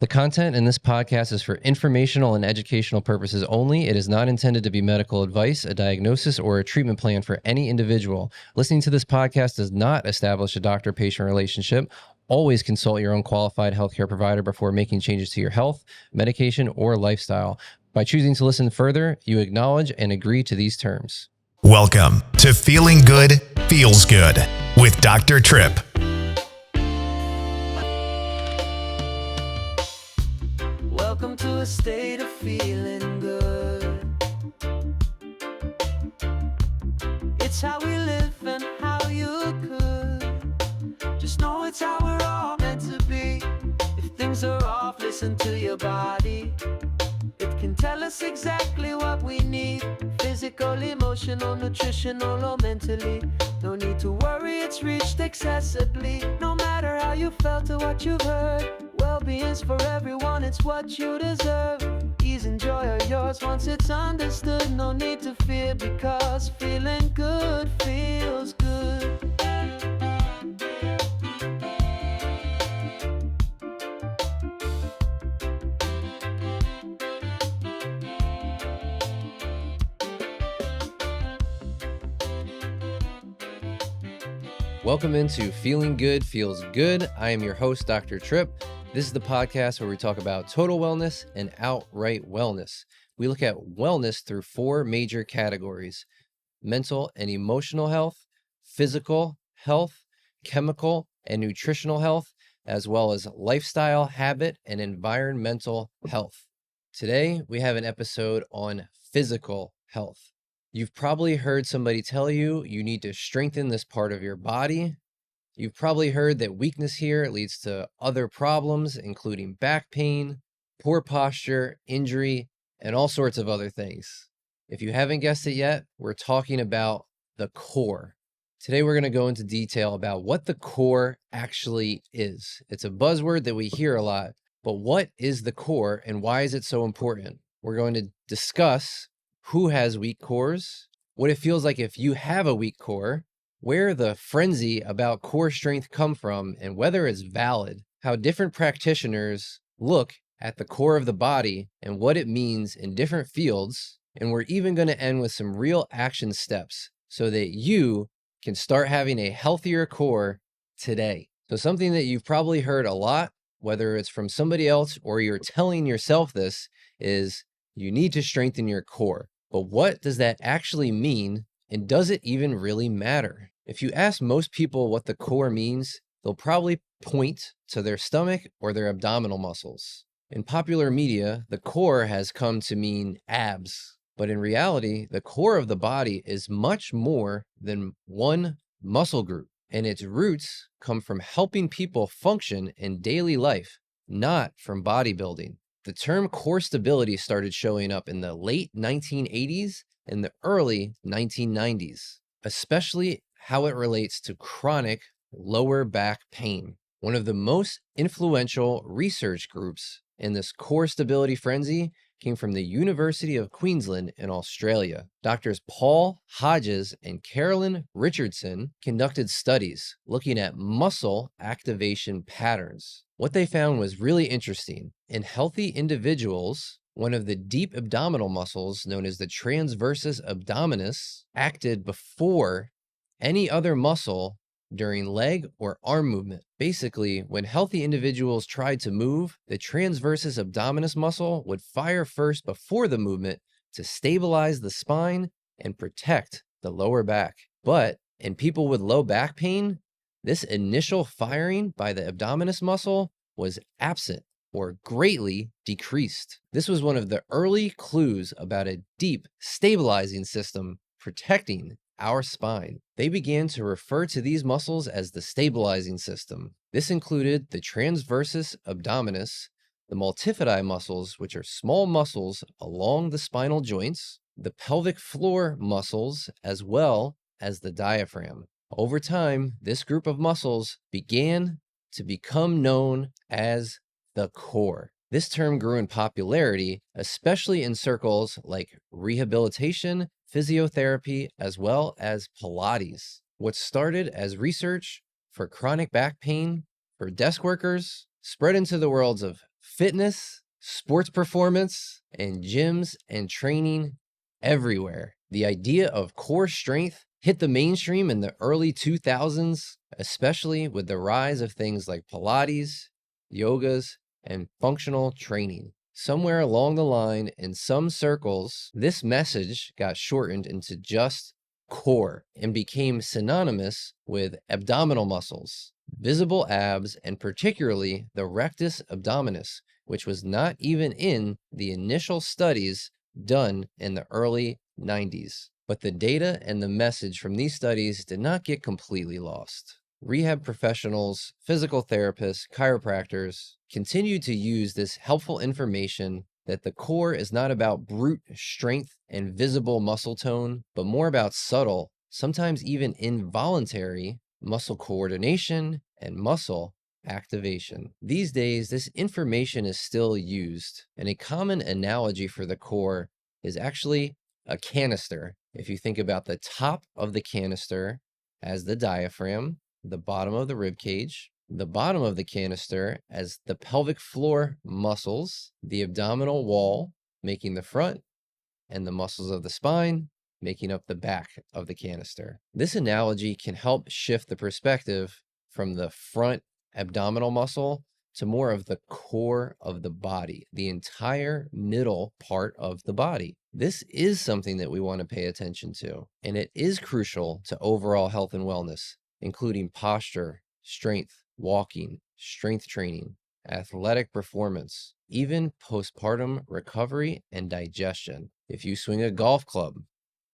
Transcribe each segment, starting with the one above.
The content in this podcast is for informational and educational purposes only. It is not intended to be medical advice, a diagnosis, or a treatment plan for any individual. Listening to this podcast does not establish a doctor-patient relationship. Always consult your own qualified healthcare provider before making changes to your health, medication, or lifestyle. By choosing to listen further, you acknowledge and agree to these terms. Welcome to Feeling Good, Feels Good with Dr. Tripp. Welcome to a state of feeling good. It's how we live and how you could. Just know it's how we're all meant to be. If things are off, listen to your body. It can tell us exactly what we need. Physical, emotional, nutritional, or mentally. No need to worry, it's reached accessibly. No matter how you felt or what you've heard, well-being's for everyone, it's what you deserve. Ease and joy are yours once it's understood. No need to fear, because feeling good feels good. Welcome into Feeling Good Feels Good. I am your host, Dr. Tripp. This is the podcast where we talk about total wellness and outright wellness. We look at wellness through four major categories: mental and emotional health, physical health, chemical and nutritional health, as well as lifestyle, habit, and environmental health. Today, we have an episode on physical health. You've probably heard somebody tell you you need to strengthen this part of your body. You've probably heard that weakness here leads to other problems, including back pain, poor posture, injury, and all sorts of other things. If you haven't guessed it yet, we're talking about the core. Today, we're going to go into detail about what the core actually is. It's a buzzword that we hear a lot, but what is the core and why is it so important? We're going to discuss who has weak cores, what it feels like if you have a weak core, where the frenzy about core strength come from, and whether it's valid, how different practitioners look at the core of the body and what it means in different fields. And we're even going to end with some real action steps so that you can start having a healthier core today. So something that you've probably heard a lot, whether it's from somebody else or you're telling yourself this, is you need to strengthen your core. But what does that actually mean? And does it even really matter? If you ask most people what the core means, they'll probably point to their stomach or their abdominal muscles. In popular media, the core has come to mean abs. But in reality, the core of the body is much more than one muscle group. And its roots come from helping people function in daily life, not from bodybuilding. The term core stability started showing up in the late 1980s and the early 1990s, especially how it relates to chronic lower back pain. One of the most influential research groups in this core stability frenzy came from the University of Queensland in Australia. Doctors Paul Hodges and Carolyn Richardson conducted studies looking at muscle activation patterns. What they found was really interesting. In healthy individuals, one of the deep abdominal muscles, known as the transversus abdominis, acted before any other muscle during leg or arm movement. Basically, when healthy individuals tried to move, the transversus abdominis muscle would fire first before the movement to stabilize the spine and protect the lower back. But in people with low back pain, this initial firing by the abdominis muscle was absent or greatly decreased. This was one of the early clues about a deep stabilizing system protecting our spine. They began to refer to these muscles as the stabilizing system. This included the transversus abdominis, the multifidi muscles, which are small muscles along the spinal joints, the pelvic floor muscles, as well as the diaphragm. Over time, this group of muscles began to become known as the core. This term grew in popularity, especially in circles like rehabilitation, physiotherapy, as well as Pilates. What started as research for chronic back pain for desk workers spread into the worlds of fitness, sports performance, and gyms and training everywhere. The idea of core strength hit the mainstream in the early 2000s, especially with the rise of things like Pilates, yogas, and functional training. Somewhere along the line, in some circles, this message got shortened into just core and became synonymous with abdominal muscles, visible abs, and particularly the rectus abdominis, which was not even in the initial studies done in the early 90s. But the data and the message from these studies did not get completely lost. Rehab professionals, physical therapists, chiropractors continue to use this helpful information that the core is not about brute strength and visible muscle tone, but more about subtle, sometimes even involuntary muscle coordination and muscle activation. These days, this information is still used, and a common analogy for the core is actually a canister. If you think about the top of the canister as the diaphragm, the bottom of the rib cage, the bottom of the canister as the pelvic floor muscles, the abdominal wall making the front, and the muscles of the spine making up the back of the canister. This analogy can help shift the perspective from the front abdominal muscle to more of the core of the body, the entire middle part of the body. This is something that we want to pay attention to, and it is crucial to overall health and wellness, including posture, strength, walking, strength training, athletic performance, even postpartum recovery and digestion. If you swing a golf club,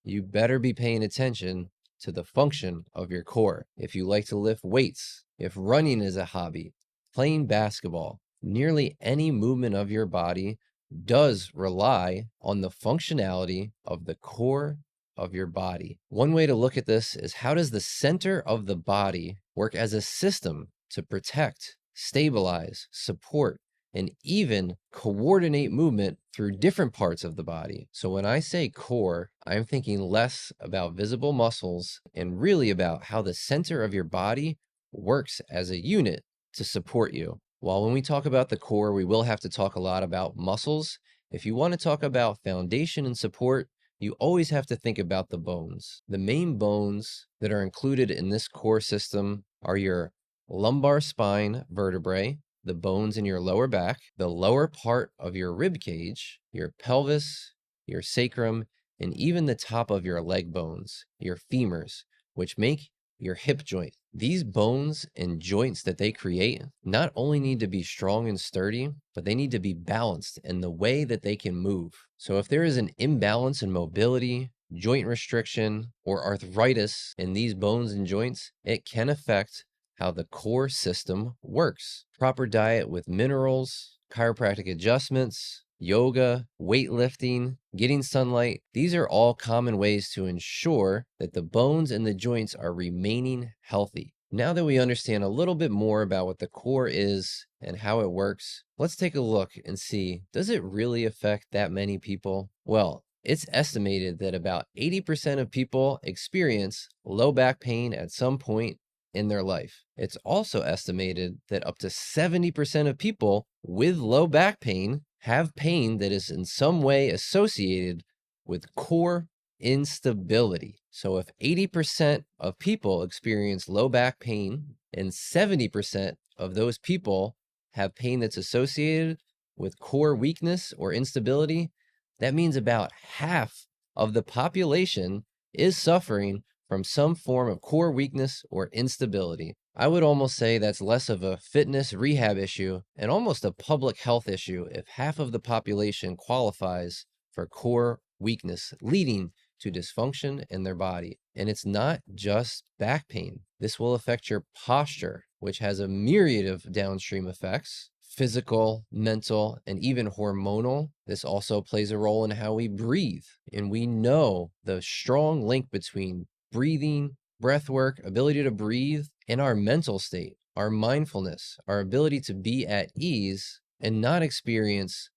you better be paying attention to the function of your core. If you like to lift weights, if running is a hobby, playing basketball, nearly any movement of your body does rely on the functionality of the core of your body. One way to look at this is, how does the center of the body work as a system to protect, stabilize, support, and even coordinate movement through different parts of the body? So when I say core, I'm thinking less about visible muscles and really about how the center of your body works as a unit to support you. While when we talk about the core, we will have to talk a lot about muscles. If you want to talk about foundation and support, you always have to think about the bones. The main bones that are included in this core system are your lumbar spine vertebrae, the bones in your lower back, the lower part of your rib cage, your pelvis, your sacrum, and even the top of your leg bones, your femurs, which make your hip joint. These bones and joints that they create not only need to be strong and sturdy, but they need to be balanced in the way that they can move. So if there is an imbalance in mobility, joint restriction, or arthritis in these bones and joints, it can affect how the core system works. Proper diet with minerals, chiropractic adjustments, yoga, weightlifting, getting sunlight, these are all common ways to ensure that the bones and the joints are remaining healthy. Now that we understand a little bit more about what the core is and how it works, let's take a look and see, does it really affect that many people? Well, it's estimated that about 80% of people experience low back pain at some point in their life. It's also estimated that up to 70% of people with low back pain have pain that is in some way associated with core instability. So if 80% of people experience low back pain and 70% of those people have pain that's associated with core weakness or instability, that means about half of the population is suffering from some form of core weakness or instability. I would almost say that's less of a fitness rehab issue and almost a public health issue if half of the population qualifies for core weakness, leading to dysfunction in their body. And it's not just back pain. This will affect your posture, which has a myriad of downstream effects: physical, mental, and even hormonal. This also plays a role in how we breathe. And we know the strong link between breathing, breath work, ability to breathe, and our mental state, our mindfulness, our ability to be at ease and not experience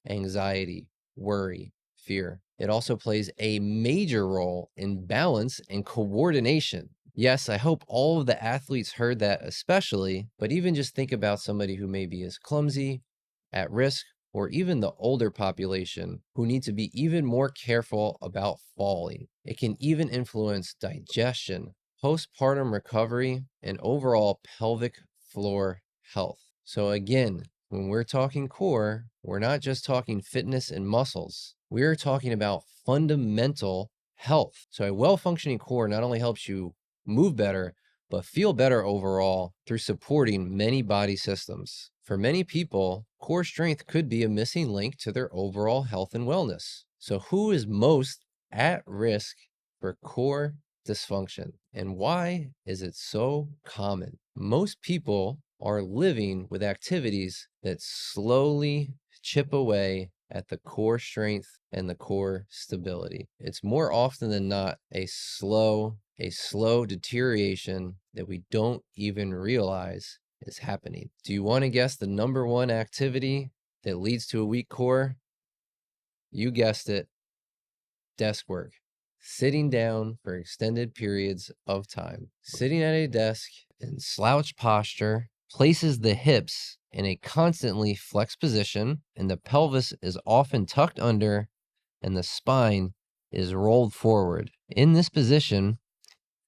anxiety, worry, fear. It also plays a major role in balance and coordination. Yes, I hope all of the athletes heard that especially, but even just think about somebody who maybe is clumsy, at risk, or even the older population who need to be even more careful about falling. It can even influence digestion, postpartum recovery, and overall pelvic floor health. So again, when we're talking core, we're not just talking fitness and muscles. We're talking about fundamental health. So a well-functioning core not only helps you move better, but feel better overall through supporting many body systems. For many people, core strength could be a missing link to their overall health and wellness. So who is most at risk for core dysfunction, and why is it so common? Most people are living with activities that slowly chip away at the core strength and the core stability. It's more often than not a slow deterioration that we don't even realize is happening. Do you want to guess the number one activity that leads to a weak core? You guessed it, desk work. Sitting down for extended periods of time. Sitting at a desk in slouch posture places the hips in a constantly flexed position, and the pelvis is often tucked under and the spine is rolled forward. In this position,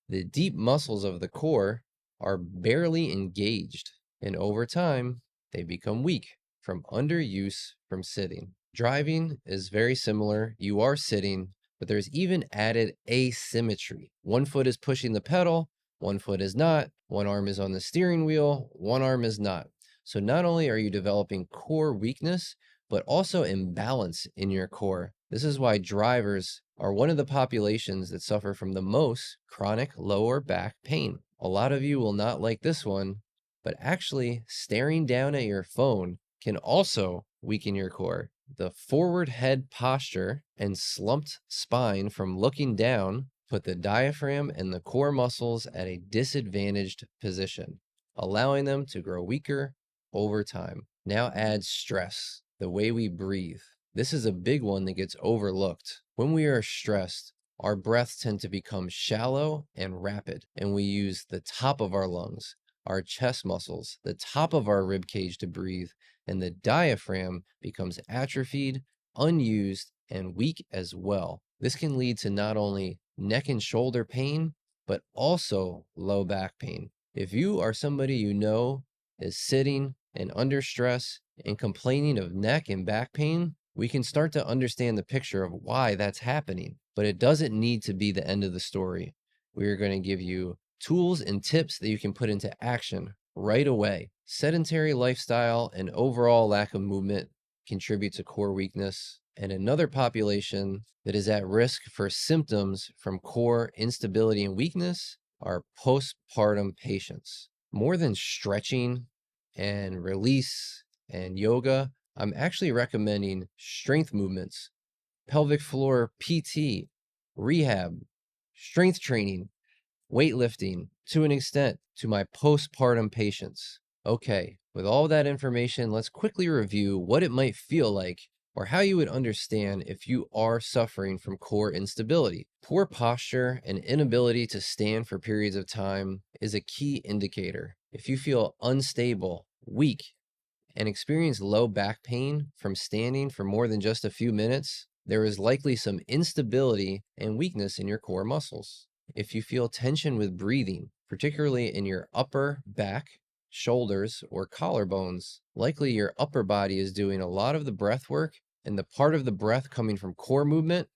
the deep muscles of the core are barely engaged, and over time, they become weak from underuse from sitting. Driving is very similar. You are sitting, but there's even added asymmetry. One foot is pushing the pedal, one foot is not. One arm is on the steering wheel, one arm is not. So not only are you developing core weakness, but also imbalance in your core. This is why drivers are one of the populations that suffer from the most chronic lower back pain. A lot of you will not like this one, but actually staring down at your phone can also weaken your core. The forward head posture and slumped spine from looking down put the diaphragm and the core muscles at a disadvantaged position, allowing them to grow weaker over time. Now add stress, the way we breathe. This is a big one that gets overlooked. When we are stressed, our breaths tend to become shallow and rapid, and we use the top of our lungs, our chest muscles, the top of our rib cage to breathe, and the diaphragm becomes atrophied, unused, and weak as well. This can lead to not only neck and shoulder pain, but also low back pain. If you are somebody you know is sitting and under stress and complaining of neck and back pain, we can start to understand the picture of why that's happening. But it doesn't need to be the end of the story. We are going to give you tools and tips that you can put into action right away. Sedentary lifestyle and overall lack of movement contribute to core weakness. And another population that is at risk for symptoms from core instability and weakness are postpartum patients. More than stretching and release and yoga, I'm actually recommending strength movements, pelvic floor PT, rehab, strength training, weightlifting to an extent to my postpartum patients. Okay, with all that information, let's quickly review what it might feel like or how you would understand if you are suffering from core instability. Poor posture and inability to stand for periods of time is a key indicator. If you feel unstable, weak, and experience low back pain from standing for more than just a few minutes, there is likely some instability and weakness in your core muscles. If you feel tension with breathing, particularly in your upper back, shoulders, or collarbones, likely your upper body is doing a lot of the breath work, and the part of the breath coming from core movement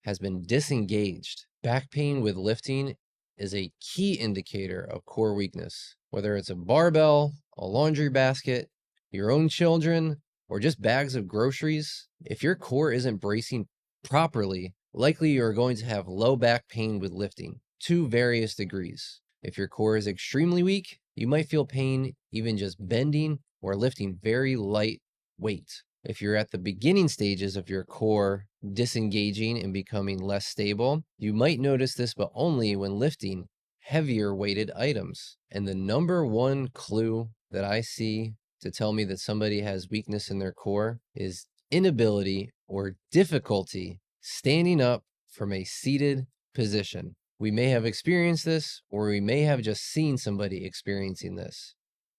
has been disengaged. Back pain with lifting is a key indicator of core weakness. Whether it's a barbell, a laundry basket, your own children, or just bags of groceries, if your core isn't bracing properly, likely you are going to have low back pain with lifting to various degrees. If your core is extremely weak, you might feel pain even just bending or lifting very light weight. If you're at the beginning stages of your core disengaging and becoming less stable, you might notice this, but only when lifting heavier weighted items. And the number one clue that I see to tell me that somebody has weakness in their core is inability or difficulty standing up from a seated position. We may have experienced this, or we may have just seen somebody experiencing this.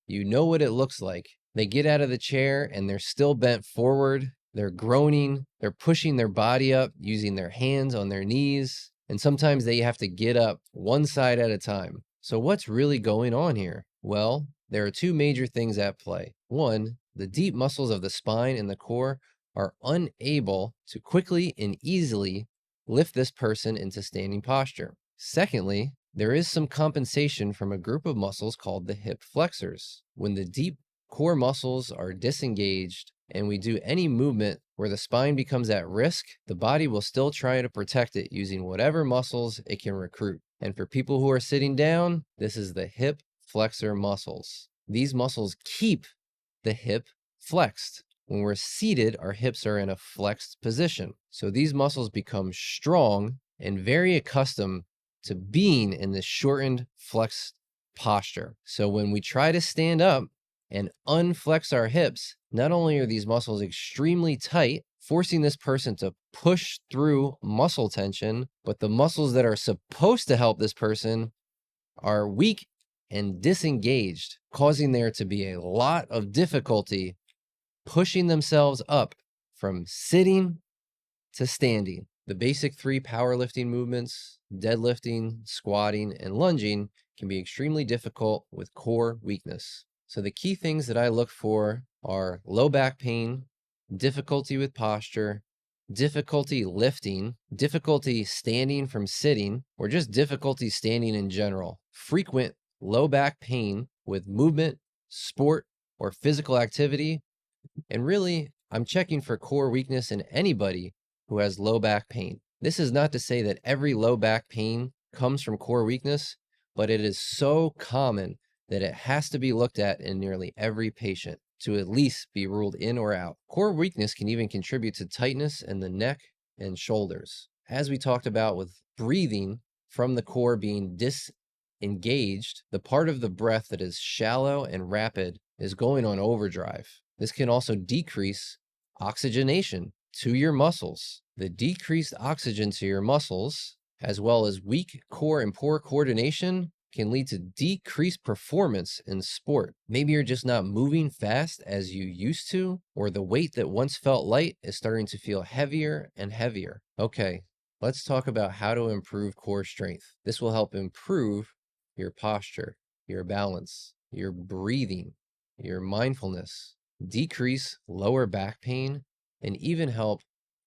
You know what it looks like They get out of the chair and they're still bent forward. They're groaning. They're pushing their body up using their hands on their knees. And sometimes they have to get up one side at a time. So what's really going on here? Well, there are two major things at play. One, the deep muscles of the spine and the core are unable to quickly and easily lift this person into standing posture. Secondly, there is some compensation from a group of muscles called the hip flexors. When the deep core muscles are disengaged and we do any movement where the spine becomes at risk, the body will still try to protect it using whatever muscles it can recruit. And for people who are sitting down, this is the hip flexor muscles. These muscles keep the hip flexed. When we're seated, our hips are in a flexed position. So these muscles become strong and very accustomed to being in this shortened, flexed posture. So when we try to stand up and unflex our hips, not only are these muscles extremely tight, forcing this person to push through muscle tension, but the muscles that are supposed to help this person are weak and disengaged, causing there to be a lot of difficulty pushing themselves up from sitting to standing. The basic three powerlifting movements, deadlifting, squatting, and lunging, can be extremely difficult with core weakness. So the key things that I look for are low back pain, difficulty with posture, difficulty lifting, difficulty standing from sitting, or just difficulty standing in general. Frequent low back pain with movement, sport, or physical activity. And really, I'm checking for core weakness in anybody who has low back pain. This is not to say that every low back pain comes from core weakness, but it is so common that it has to be looked at in nearly every patient to at least be ruled in or out. Core weakness can even contribute to tightness in the neck and shoulders. As we talked about with breathing from the core being disengaged, the part of the breath that is shallow and rapid is going on overdrive. This can also decrease oxygenation to your muscles. The decreased oxygen to your muscles, as well as weak core and poor coordination, can lead to decreased performance in sport. Maybe you're just not moving fast as you used to, or the weight that once felt light is starting to feel heavier and heavier. Okay, let's talk about how to improve core strength. This will help improve your posture, your balance, your breathing, your mindfulness, decrease lower back pain, and even help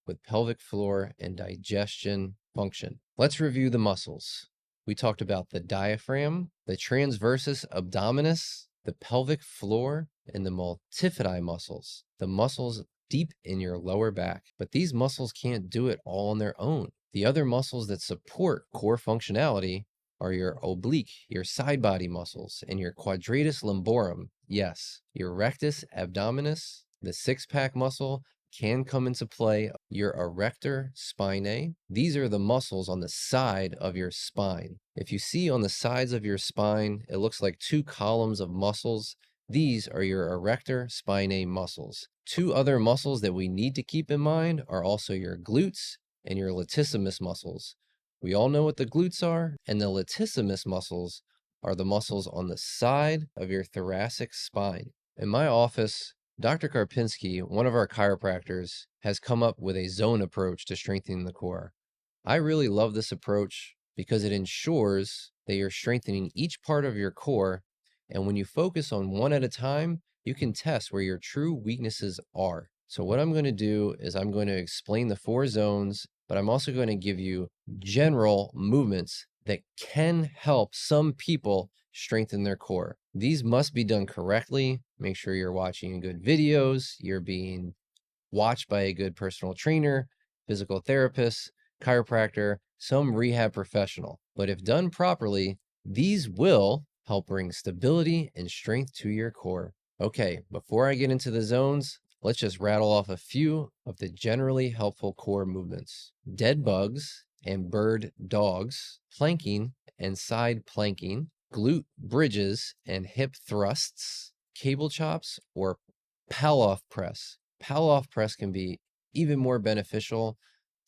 with pelvic floor and digestion function. Let's review the muscles. We talked about the diaphragm, the transversus abdominis, the pelvic floor, and the multifidi muscles, the muscles deep in your lower back. But these muscles can't do it all on their own. The other muscles that support core functionality are your oblique, your side body muscles, and your quadratus lumborum. Yes, your rectus abdominis, the six-pack muscle, can come into play. Your erector spinae, these are the muscles on the side of your spine. If you see on the sides of your spine, it looks like two columns of muscles. These are your erector spinae muscles. Two other muscles that we need to keep in mind are also your glutes and your latissimus muscles. We all know what the glutes are, and the latissimus muscles are the muscles on the side of your thoracic spine. In my office, Dr. Karpinski, one of our chiropractors, has come up with a zone approach to strengthening the core. I really love this approach because it ensures that you're strengthening each part of your core, and when you focus on one at a time, you can test where your true weaknesses are. So what I'm going to do is I'm going to explain the 4 zones, but I'm also going to give you general movements that can help some people strengthen their core. These must be done correctly. Make sure you're watching good videos, you're being watched by a good personal trainer, physical therapist, chiropractor, some rehab professional. But if done properly, these will help bring stability and strength to your core. Okay, before I get into the zones, let's just rattle off a few of the generally helpful core movements. Dead bugs and bird dogs, planking and side planking, glute bridges and hip thrusts, cable chops, or Palloff press. Palloff press can be even more beneficial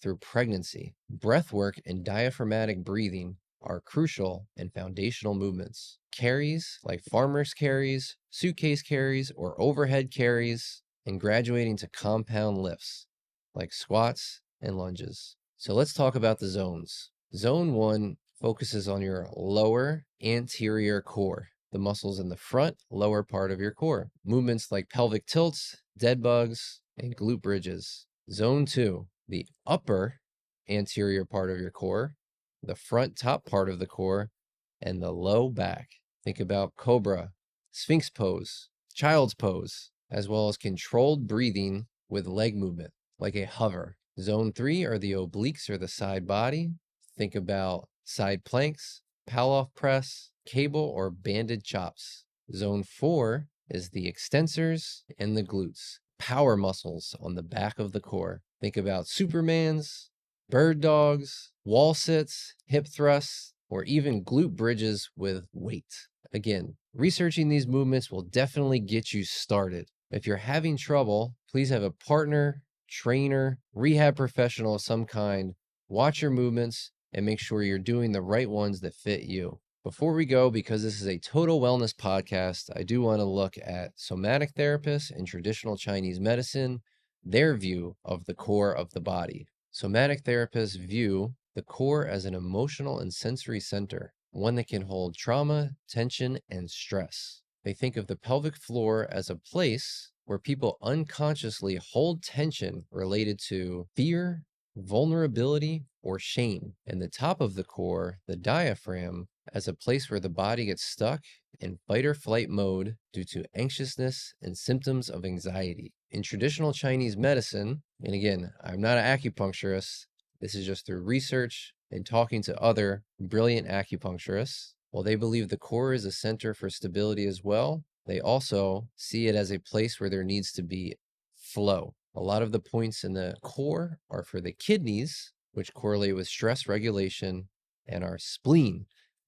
through pregnancy. Breath work and diaphragmatic breathing are crucial and foundational movements. Carries, like farmer's carries, suitcase carries, or overhead carries, and graduating to compound lifts, like squats and lunges. So let's talk about the zones. Zone 1 focuses on your lower anterior core, the muscles in the front lower part of your core. Movements like pelvic tilts, dead bugs, and glute bridges. Zone 2, the upper anterior part of your core, the front top part of the core, and the low back. Think about cobra, sphinx pose, child's pose, as well as controlled breathing with leg movement, like a hover. Zone 3 are the obliques or the side body. Think about side planks, Palloff press, cable or banded chops. Zone 4 is the extensors and the glutes, power muscles on the back of the core. Think about Supermans, bird dogs, wall sits, hip thrusts, or even glute bridges with weight. Again, researching these movements will definitely get you started. If you're having trouble, please have a partner, trainer, rehab professional of some kind watch your movements and make sure you're doing the right ones that fit you. Before we go, because this is a total wellness podcast, I do want to look at somatic therapists and traditional Chinese medicine, their view of the core of the body. Somatic therapists view the core as an emotional and sensory center, one that can hold trauma, tension, and stress. They think of the pelvic floor as a place where people unconsciously hold tension related to fear, vulnerability, or shame, and the top of the core, the diaphragm, as a place where the body gets stuck in fight or flight mode due to anxiousness and symptoms of anxiety. In traditional Chinese medicine, and again, I'm not an acupuncturist, this is just through research and talking to other brilliant acupuncturists, while they believe the core is a center for stability as well, they also see it as a place where there needs to be flow. A lot of the points in the core are for the kidneys, which correlate with stress regulation, and our spleen,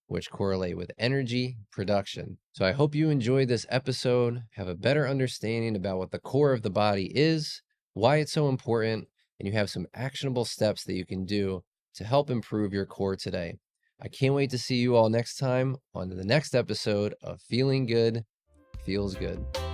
which correlate with energy production. So I hope you enjoyed this episode, have a better understanding about what the core of the body is, why it's so important, and you have some actionable steps that you can do to help improve your core today. I can't wait to see you all next time on the next episode of Feeling Good Feels Good.